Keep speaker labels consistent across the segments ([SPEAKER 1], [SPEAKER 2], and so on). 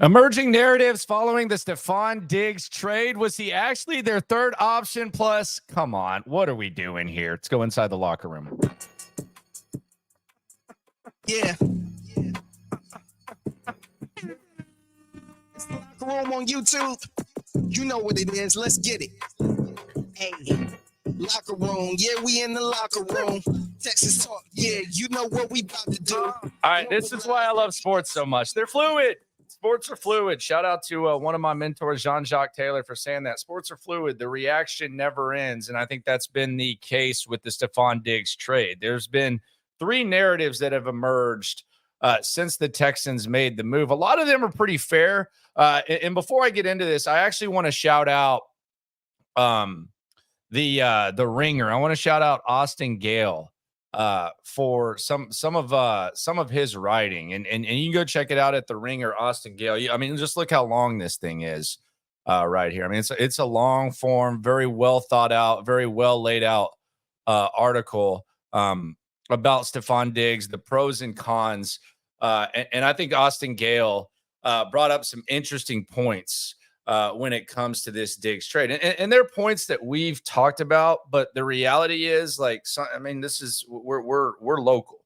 [SPEAKER 1] Emerging narratives following the Stefon Diggs trade. Was he actually their third option? Plus, come on, what are we doing here? Let's go inside the locker room.
[SPEAKER 2] Yeah. It's the locker room on YouTube. You know what it is. Let's get it. Hey. Locker room. Yeah, we in the locker room. Texas talk. Yeah, you know what we about to do.
[SPEAKER 1] All right, this is why I love sports so much. They're fluid. Sports are fluid. Shout out to one of my mentors, Jean-Jacques Taylor, for saying that. Sports are fluid. The reaction never ends. And I think that's been the case with the Stefon Diggs trade. There's been three narratives that have emerged since the Texans made the move. A lot of them are pretty fair. And before I get into this, I actually want to shout out the Ringer. I want to shout out Austin Gale for some of his writing, and you can go check it out at the Ringer. Austin Gale. I mean, just look how long this thing is right here. I mean, it's a long form, very well thought out, very well laid out article about Stefon Diggs, the pros and cons, and I think Austin Gale brought up some interesting points when it comes to this Diggs trade. And there are points that we've talked about, but the reality is, this is we're local.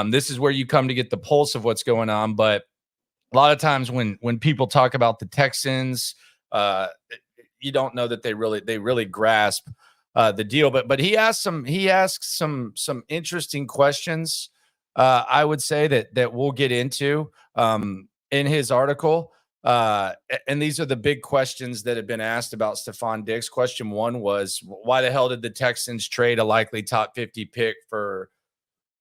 [SPEAKER 1] This is where you come to get the pulse of what's going on. But a lot of times when people talk about the Texans, you don't know that they really grasp the deal. But he asks some interesting questions. I would say that we'll get into in his article. And these are the big questions that have been asked about Stefon Diggs. Question one was, why the hell did the Texans trade a likely top 50 pick for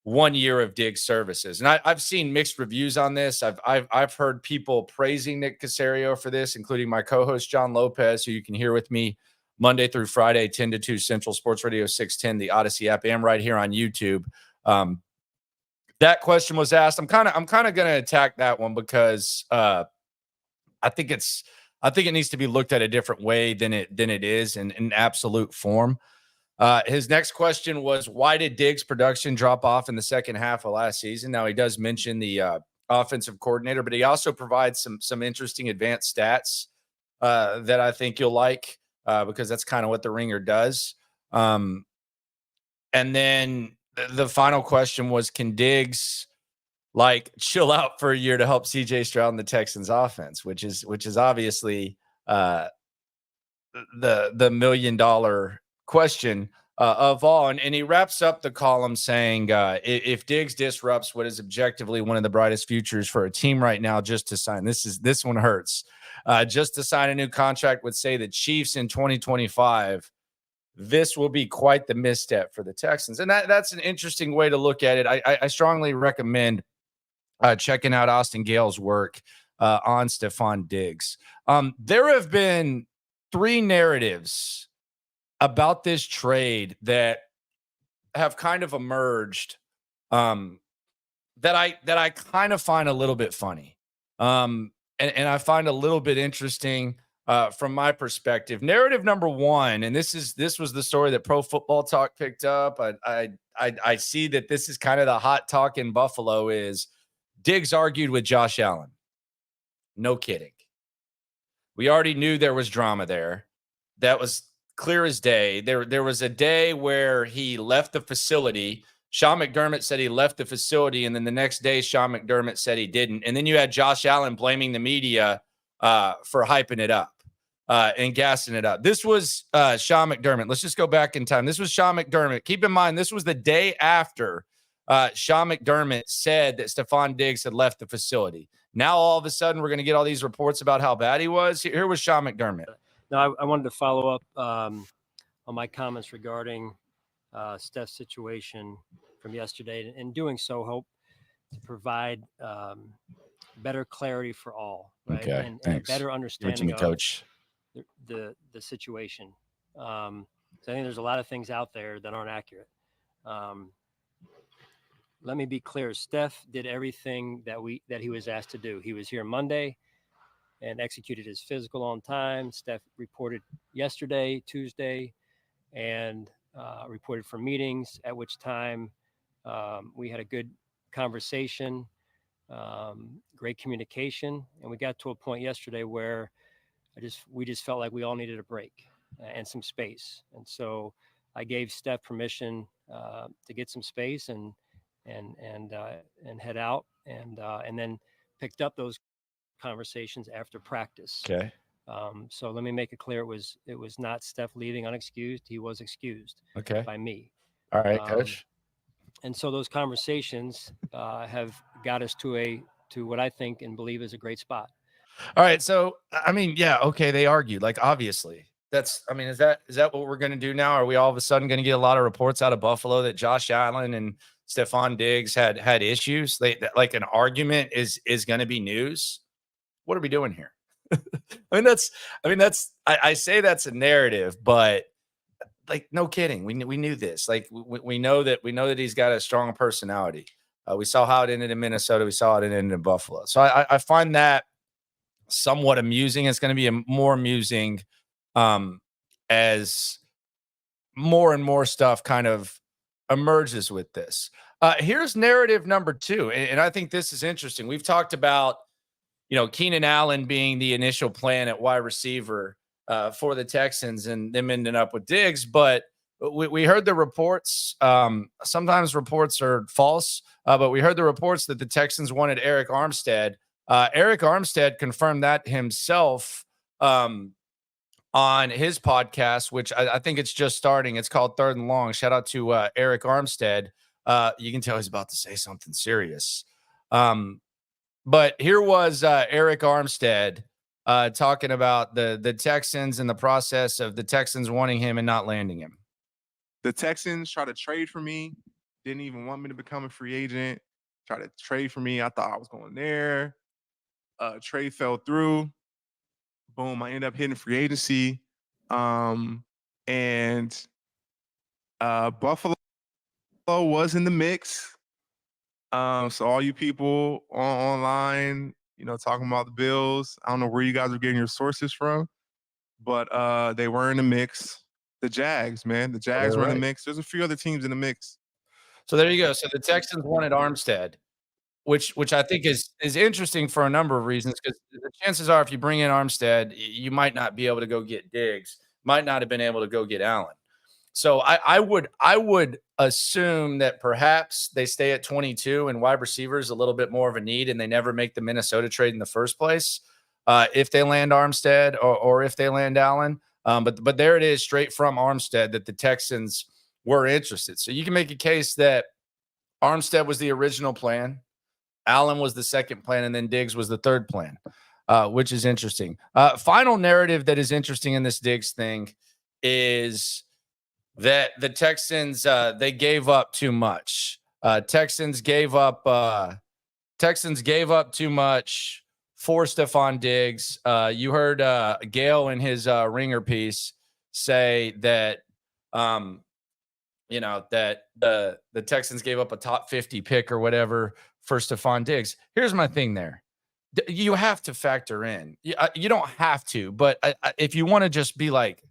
[SPEAKER 1] 1 year of Diggs services? And I've seen mixed reviews on this. I've heard people praising Nick Caserio for this, including my co-host John Lopez, who you can hear with me Monday through Friday, 10 to 2 Central, Sports Radio 610, the Odyssey app, and right here on YouTube. That question was asked. I'm kind of going to attack that one because I think it needs to be looked at a different way than it is in absolute form. His next question was, why did Diggs' production drop off in the second half of last season? Now, he does mention the offensive coordinator, but he also provides some interesting advanced stats that I think you'll like because that's kind of what the Ringer does. And then the final question was, can Diggs chill out for a year to help CJ Stroud and the Texans offense, which is obviously the $1 million question of all. And he wraps up the column saying, if Diggs disrupts what is objectively one of the brightest futures for a team right now, just to sign, this one hurts, just to sign a new contract with, say, the Chiefs in 2025, this will be quite the misstep for the Texans. And that's an interesting way to look at it. I strongly recommend checking out Austin Gale's work on Stefon Diggs. There have been three narratives about this trade that have kind of emerged that I kind of find a little bit funny. And I find a little bit interesting from my perspective. Narrative number one, and this was the story that Pro Football Talk picked up. I see that this is kind of the hot talk in Buffalo is Diggs argued with Josh Allen. No kidding. We already knew there was drama there. That was clear as day. There was a day where he left the facility. Sean McDermott said he left the facility, and then the next day Sean McDermott said he didn't. And then you had Josh Allen blaming the media for hyping it up and gassing it up. This was Sean McDermott. Let's just go back in time. This was Sean McDermott. Keep in mind, this was the day after Sean McDermott said that Stefon Diggs had left the facility. Now, all of a sudden, we're going to get all these reports about how bad he was. Here was Sean McDermott.
[SPEAKER 3] Now, I wanted to follow up on my comments regarding Steph's situation from yesterday. And doing so, hope to provide better clarity for all, right?
[SPEAKER 1] Okay,
[SPEAKER 3] and a better understanding of
[SPEAKER 1] Coach.
[SPEAKER 3] The situation. So I think there's a lot of things out there that aren't accurate. Let me be clear. Steph did everything that he was asked to do. He was here Monday and executed his physical on time. Steph reported yesterday, Tuesday, and reported for meetings, at which time we had a good conversation. great communication, and we got to a point yesterday where we just felt like we all needed a break and some space. And so I gave Steph permission to get some space and head out, and then picked up those conversations after practice.
[SPEAKER 1] Okay.
[SPEAKER 3] So let me make it clear: it was not Steph leaving unexcused. He was excused
[SPEAKER 1] Okay.
[SPEAKER 3] by me.
[SPEAKER 1] All right, Coach.
[SPEAKER 3] And so those conversations have got us to what I think and believe is a great spot.
[SPEAKER 1] All right. So, I mean, yeah, okay. They argued, like, obviously. Is that what we're going to do now? Are we all of a sudden going to get a lot of reports out of Buffalo that Josh Allen and Stefon Diggs had issues? Like an argument is going to be news. What are we doing here? I say that's a narrative, but like, no kidding. We knew this. Like, we know that he's got a strong personality. We saw how it ended in Minnesota. We saw it ended in Buffalo. So I find that somewhat amusing. It's going to be more amusing as more and more stuff kind of emerges with this. Here's narrative number 2, and I think this is interesting. We've talked about, Keenan Allen being the initial plan at wide receiver for the Texans and them ending up with Diggs, but we heard the reports. Sometimes reports are false, but we heard the reports that the Texans wanted Eric Armstead. Eric Armstead confirmed that himself on his podcast, which I think it's just starting. It's called Third and Long. Shout out to Eric Armstead. You can tell he's about to say something serious. But here was Eric Armstead talking about the Texans and the process of the Texans wanting him and not landing him.
[SPEAKER 4] The Texans tried to trade for me. Didn't even want me to become a free agent. Tried to trade for me. I thought I was going there. Trade fell through. Boom, I ended up hitting free agency. And Buffalo was in the mix. So all you people online, talking about the Bills, I don't know where you guys are getting your sources from, but they were in the mix. The Jags, man. The Jags were in the mix. There's a few other teams in the mix.
[SPEAKER 1] So there you go. So the Texans wanted Armstead, which I think is interesting for a number of reasons, because the chances are if you bring in Armstead, you might not be able to go get Diggs, might not have been able to go get Allen. So I would assume that perhaps they stay at 22 and wide receivers a little bit more of a need, and they never make the Minnesota trade in the first place if they land Armstead or if they land Allen. But there it is, straight from Armstead, that the Texans were interested. So you can make a case that Armstead was the original plan, Allen was the second plan, and then Diggs was the third plan, which is interesting. Final narrative that is interesting in this Diggs thing is that the Texans, they gave up too much. Texans gave up too much for Stefon Diggs. You heard Gale in his Ringer piece say that that the Texans gave up a top 50 pick or whatever for Stefon Diggs. Here's my thing there. You have to factor in. You don't have to, but if you want to just be like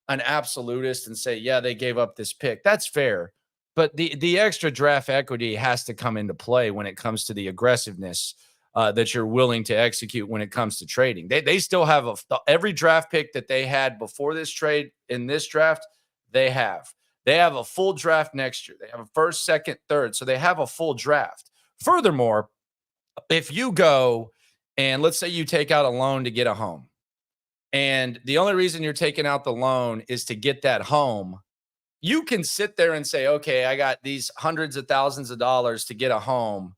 [SPEAKER 1] an absolutist and say, yeah, they gave up this pick, that's fair. But the extra draft equity has to come into play when it comes to the aggressiveness that you're willing to execute when it comes to trading. They still have every draft pick that they had before this trade in this draft, they have. They have a full draft next year. They have a first, second, third. So they have a full draft. Furthermore, if you go and let's say you take out a loan to get a home, and the only reason you're taking out the loan is to get that home, you can sit there and say, okay, I got these hundreds of thousands of dollars to get a home.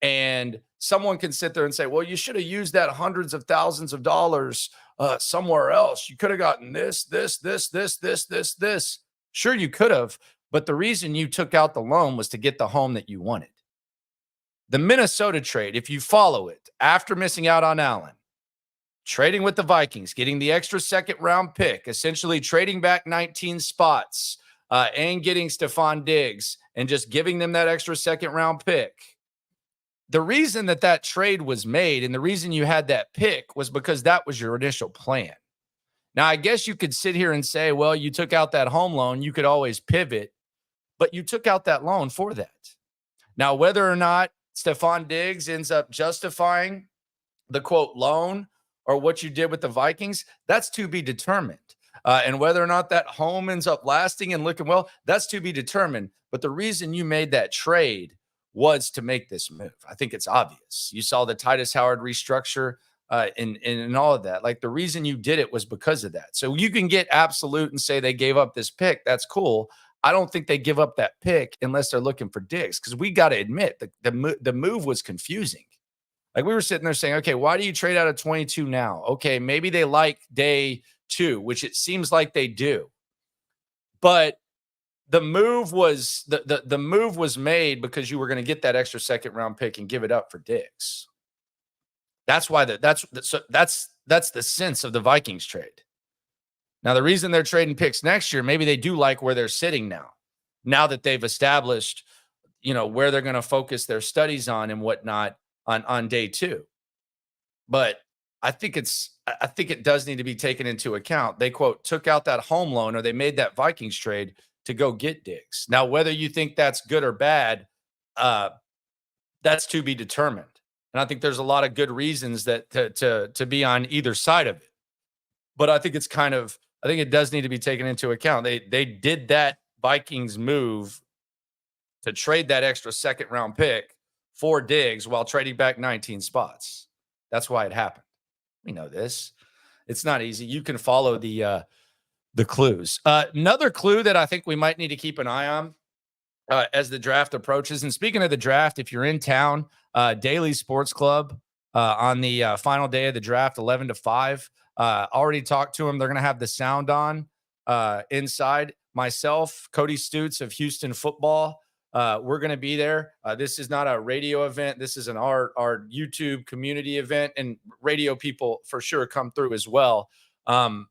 [SPEAKER 1] And someone can sit there and say, well, you should have used that hundreds of thousands of dollars somewhere else. You could have gotten this. Sure, you could have. But the reason you took out the loan was to get the home that you wanted. The Minnesota trade, if you follow it, after missing out on Allen, trading with the Vikings, getting the extra second round pick, essentially trading back 19 spots and getting Stefon Diggs and just giving them that extra second round pick. The reason that trade was made and the reason you had that pick was because that was your initial plan. Now, I guess you could sit here and say, well, you took out that home loan. You could always pivot, but you took out that loan for that. Now, whether or not Stefon Diggs ends up justifying the quote loan or what you did with the Vikings, that's to be determined. And whether or not that home ends up lasting and looking well, that's to be determined. But the reason you made that trade was to make this move. I think it's obvious. You saw the Titus Howard restructure and all of that. Like the reason you did it was because of that. So you can get absolute and say they gave up this pick. That's cool. I don't think they give up that pick unless they're looking for Diggs, because we got to admit the move was confusing. Like we were sitting there saying, okay, why do you trade out of 22 now? Okay, maybe they like day 2, which it seems like they do. But the move was the move was made because you were going to get that extra second round pick and give it up for Diggs. That's why that's the sense of the Vikings trade. Now, the reason they're trading picks next year, maybe they do like where they're sitting now that they've established, where they're going to focus their studies on and whatnot on day 2. But I think it does need to be taken into account. They quote took out that home loan, or they made that Vikings trade to go get Diggs. Now, whether you think that's good or bad, that's to be determined. And I think there's a lot of good reasons that to be on either side of it. But I think I think it does need to be taken into account. They did that Vikings move to trade that extra second round pick for Diggs while trading back 19 spots. That's why it happened. We know this. It's not easy. You can follow the clues. Another clue that I think we might need to keep an eye on as the draft approaches. And speaking of the draft, if you're in town, Daily Sports Club on the final day of the draft, 11 to 5. Already talked to them. They're going to have the sound on inside. Myself, Cody Stutes of Houston Football. We're going to be there. This is not a radio event. This is our YouTube community event, and radio people for sure come through as well. And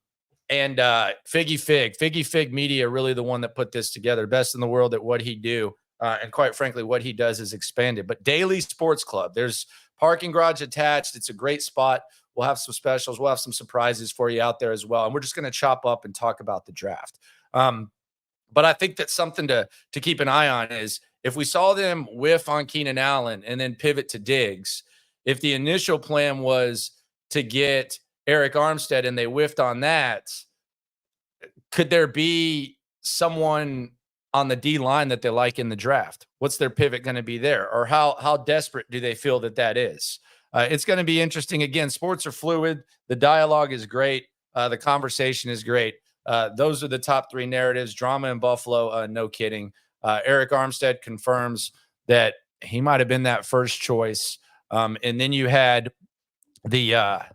[SPEAKER 1] Figgy Fig Media, really the one that put this together. Best in the world at what he do. And quite frankly, what he does is expanded. But Daily Sports Club, there's parking garage attached. It's a great spot. We'll have some specials. We'll have some surprises for you out there as well. And we're just going to chop up and talk about the draft. But I think that's something to keep an eye on is if we saw them whiff on Keenan Allen and then pivot to Diggs, if the initial plan was to get Eric Armstead and they whiffed on that, could there be someone on the D line that they like in the draft? What's their pivot going to be there? Or how desperate do they feel that is? It's going to be interesting. Again, sports are fluid. The dialogue is great. The conversation is great. Those are the top 3 narratives. Drama in Buffalo, no kidding. Eric Armstead confirms that he might have been that first choice. And then you had the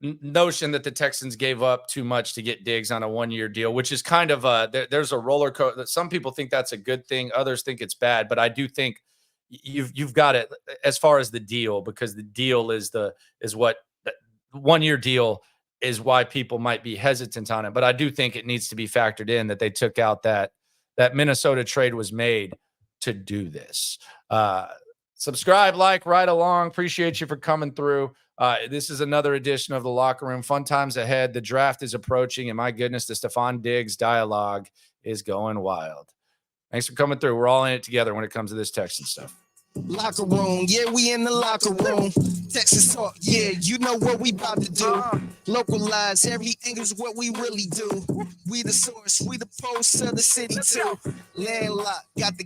[SPEAKER 1] notion that the Texans gave up too much to get Diggs on a 1-year deal, which is kind of there's a roller coaster. Some people think that's a good thing. Others think it's bad. But I do think you've got it as far as the deal, because the deal is what 1-year deal is why people might be hesitant on it. But I do think it needs to be factored in that they took out that Minnesota trade was made to do this. Subscribe, like, right along. Appreciate you for coming through. This is another edition of the Locker Room. Fun times ahead. The draft is approaching, and my goodness, the Stefon Diggs dialogue is going wild. Thanks for coming through. We're all in it together when it comes to this Texan stuff.
[SPEAKER 2] Locker room, yeah, we in the locker room. Texas talk, yeah, you know what we about to do. Localize every angle's what we really do. We the source, we the pulse of the city too. Landlocked, got the